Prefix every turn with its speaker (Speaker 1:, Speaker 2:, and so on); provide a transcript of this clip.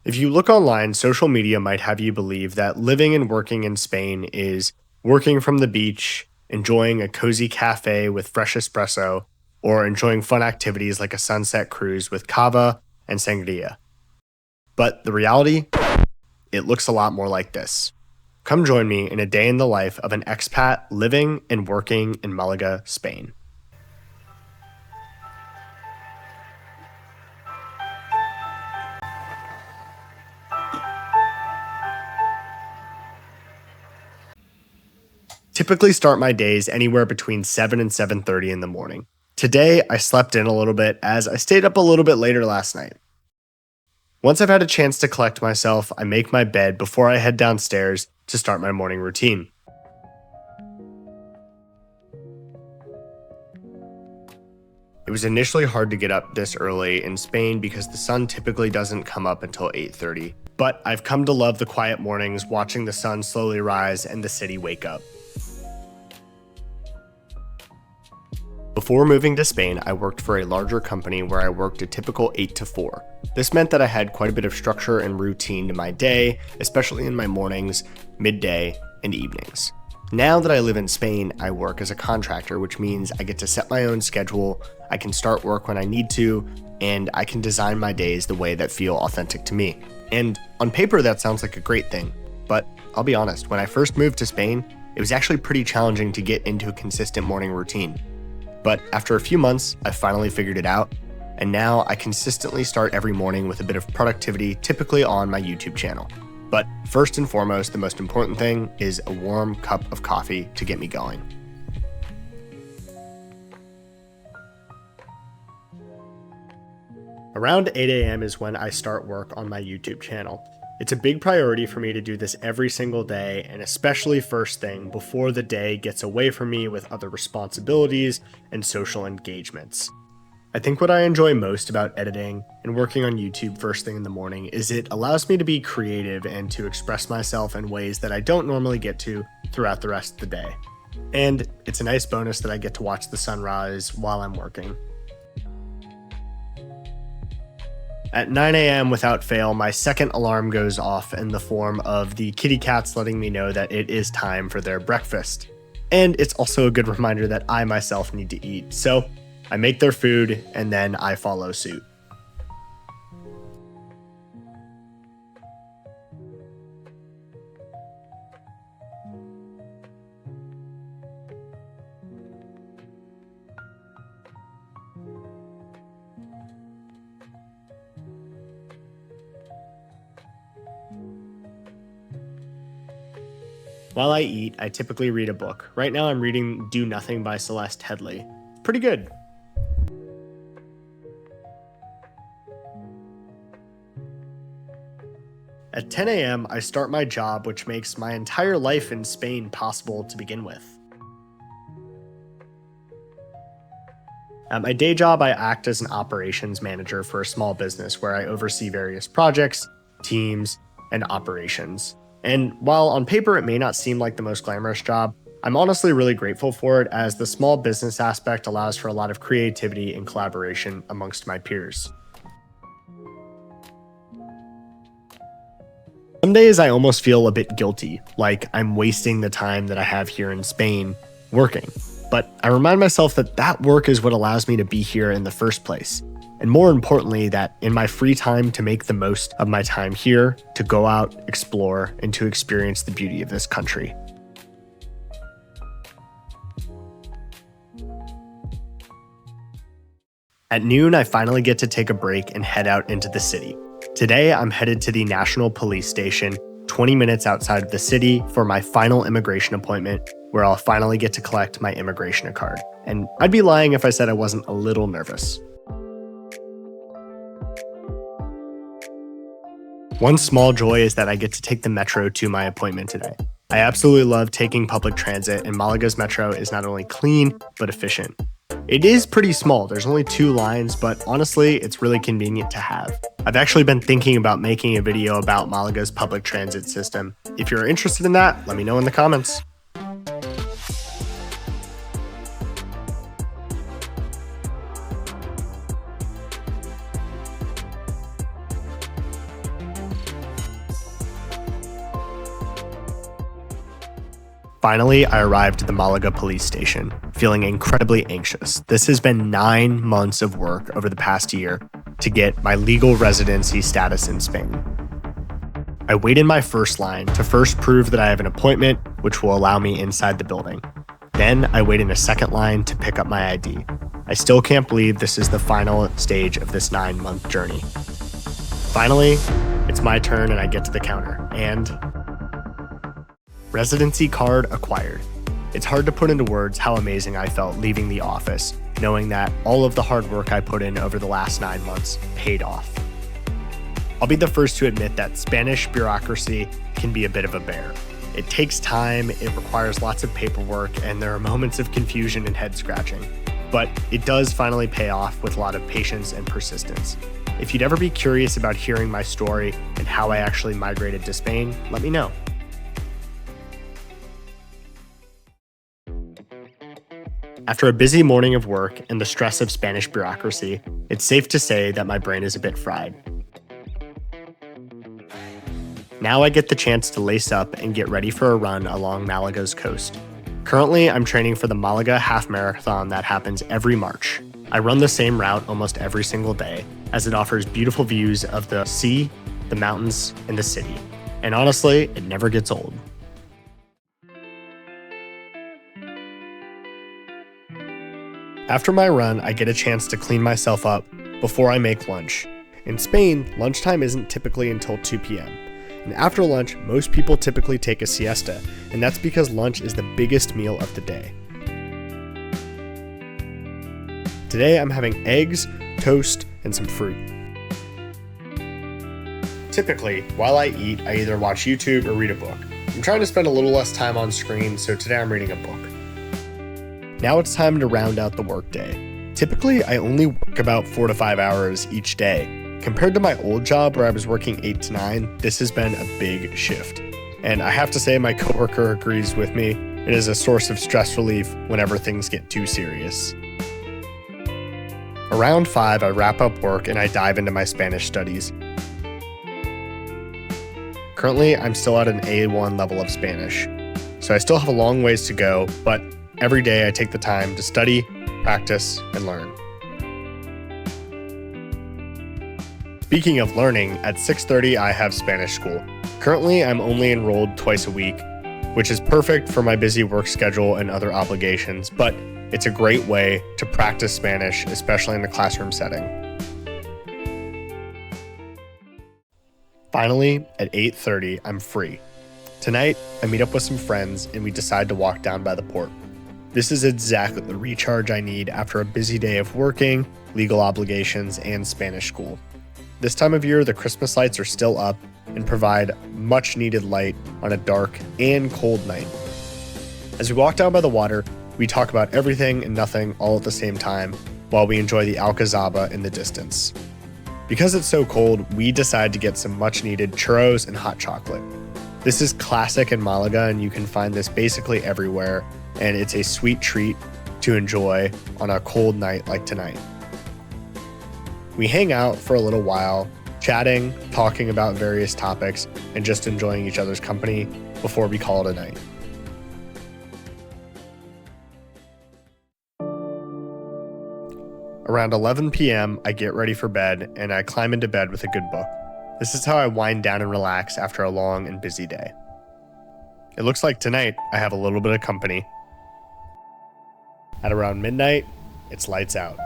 Speaker 1: If you look online, social media might have you believe that living and working in Spain is working from the beach, enjoying a cozy cafe with fresh espresso, or enjoying fun activities like a sunset cruise with cava and sangria. But the reality, it looks a lot more like this. Come join me in a day in the life of an expat living and working in Malaga, Spain. Typically start my days anywhere between 7 and 7:30 in the morning. Today, I slept in a little bit as I stayed up a little bit later last night. Once I've had a chance to collect myself, I make my bed before I head downstairs to start my morning routine. It was initially hard to get up this early in Spain because the sun typically doesn't come up until 8:30, but I've come to love the quiet mornings, watching the sun slowly rise and the city wake up. Before moving to Spain, I worked for a larger company where I worked a typical 8 to 4. This meant that I had quite a bit of structure and routine to my day, especially in my mornings, midday, and evenings. Now that I live in Spain, I work as a contractor, which means I get to set my own schedule, I can start work when I need to, and I can design my days the way that feel authentic to me. And on paper, that sounds like a great thing, but I'll be honest, when I first moved to Spain, it was actually pretty challenging to get into a consistent morning routine. But after a few months, I finally figured it out, and now I consistently start every morning with a bit of productivity, typically on my YouTube channel. But first and foremost, the most important thing is a warm cup of coffee to get me going. Around 8 a.m. is when I start work on my YouTube channel. It's a big priority for me to do this every single day, and especially first thing before the day gets away from me with other responsibilities and social engagements. I think what I enjoy most about editing and working on YouTube first thing in the morning is it allows me to be creative and to express myself in ways that I don't normally get to throughout the rest of the day. And it's a nice bonus that I get to watch the sunrise while I'm working. At 9 a.m. without fail, my second alarm goes off in the form of the kitty cats letting me know that it is time for their breakfast. And it's also a good reminder that I myself need to eat, so I make their food and then I follow suit. While I eat, I typically read a book. Right now I'm reading Do Nothing by Celeste Headley. Pretty good. At 10 a.m., I start my job, which makes my entire life in Spain possible to begin with. At my day job, I act as an operations manager for a small business where I oversee various projects, teams, and operations. And while on paper it may not seem like the most glamorous job, I'm honestly really grateful for it, as the small business aspect allows for a lot of creativity and collaboration amongst my peers. Some days I almost feel a bit guilty, like I'm wasting the time that I have here in Spain working. But I remind myself that that work is what allows me to be here in the first place. And more importantly, that in my free time to make the most of my time here, to go out, explore, and to experience the beauty of this country. At noon, I finally get to take a break and head out into the city. Today, I'm headed to the National Police Station, 20 minutes outside of the city, for my final immigration appointment, where I'll finally get to collect my immigration card. And I'd be lying if I said I wasn't a little nervous. One small joy is that I get to take the metro to my appointment today. I absolutely love taking public transit, and Malaga's metro is not only clean, but efficient. It is pretty small, there's only 2 lines, but honestly, it's really convenient to have. I've actually been thinking about making a video about Malaga's public transit system. If you're interested in that, let me know in the comments. Finally, I arrived at the Malaga police station, feeling incredibly anxious. This has been 9 months of work over the past year to get my legal residency status in Spain. I wait in my first line to first prove that I have an appointment, which will allow me inside the building. Then I wait in a second line to pick up my ID. I still can't believe this is the final stage of this 9-month journey. Finally, it's my turn and I get to the counter, and residency card acquired. It's hard to put into words how amazing I felt leaving the office, knowing that all of the hard work I put in over the last 9 months paid off. I'll be the first to admit that Spanish bureaucracy can be a bit of a bear. It takes time, it requires lots of paperwork, and there are moments of confusion and head scratching. But it does finally pay off with a lot of patience and persistence. If you'd ever be curious about hearing my story and how I actually migrated to Spain, let me know. After a busy morning of work and the stress of Spanish bureaucracy, it's safe to say that my brain is a bit fried. Now I get the chance to lace up and get ready for a run along Malaga's coast. Currently, I'm training for the Malaga half marathon that happens every March. I run the same route almost every single day, as it offers beautiful views of the sea, the mountains, and the city. And honestly, it never gets old. After my run, I get a chance to clean myself up before I make lunch. In Spain, lunchtime isn't typically until 2 p.m. And after lunch, most people typically take a siesta, and that's because lunch is the biggest meal of the day. Today, I'm having eggs, toast, and some fruit. Typically, while I eat, I either watch YouTube or read a book. I'm trying to spend a little less time on screen, so today I'm reading a book. Now it's time to round out the workday. Typically, I only work about 4 to 5 hours each day. Compared to my old job where I was working 8 to 9, this has been a big shift. And I have to say my coworker agrees with me. It is a source of stress relief whenever things get too serious. Around 5, I wrap up work and I dive into my Spanish studies. Currently, I'm still at an A1 level of Spanish, so I still have a long ways to go, but every day I take the time to study, practice, and learn. Speaking of learning, at 6:30 I have Spanish school. Currently, I'm only enrolled twice a week, which is perfect for my busy work schedule and other obligations, but it's a great way to practice Spanish, especially in the classroom setting. Finally, at 8:30, I'm free. Tonight, I meet up with some friends and we decide to walk down by the port. This is exactly the recharge I need after a busy day of working, legal obligations, and Spanish school. This time of year, the Christmas lights are still up and provide much needed light on a dark and cold night. As we walk down by the water, we talk about everything and nothing all at the same time while we enjoy the Alcazaba in the distance. Because it's so cold, we decide to get some much needed churros and hot chocolate. This is classic in Malaga and you can find this basically everywhere, and it's a sweet treat to enjoy on a cold night like tonight. We hang out for a little while, chatting, talking about various topics, and just enjoying each other's company before we call it a night. Around 11 p.m., I get ready for bed, and I climb into bed with a good book. This is how I wind down and relax after a long and busy day. It looks like tonight I have a little bit of company. At around midnight, it's lights out.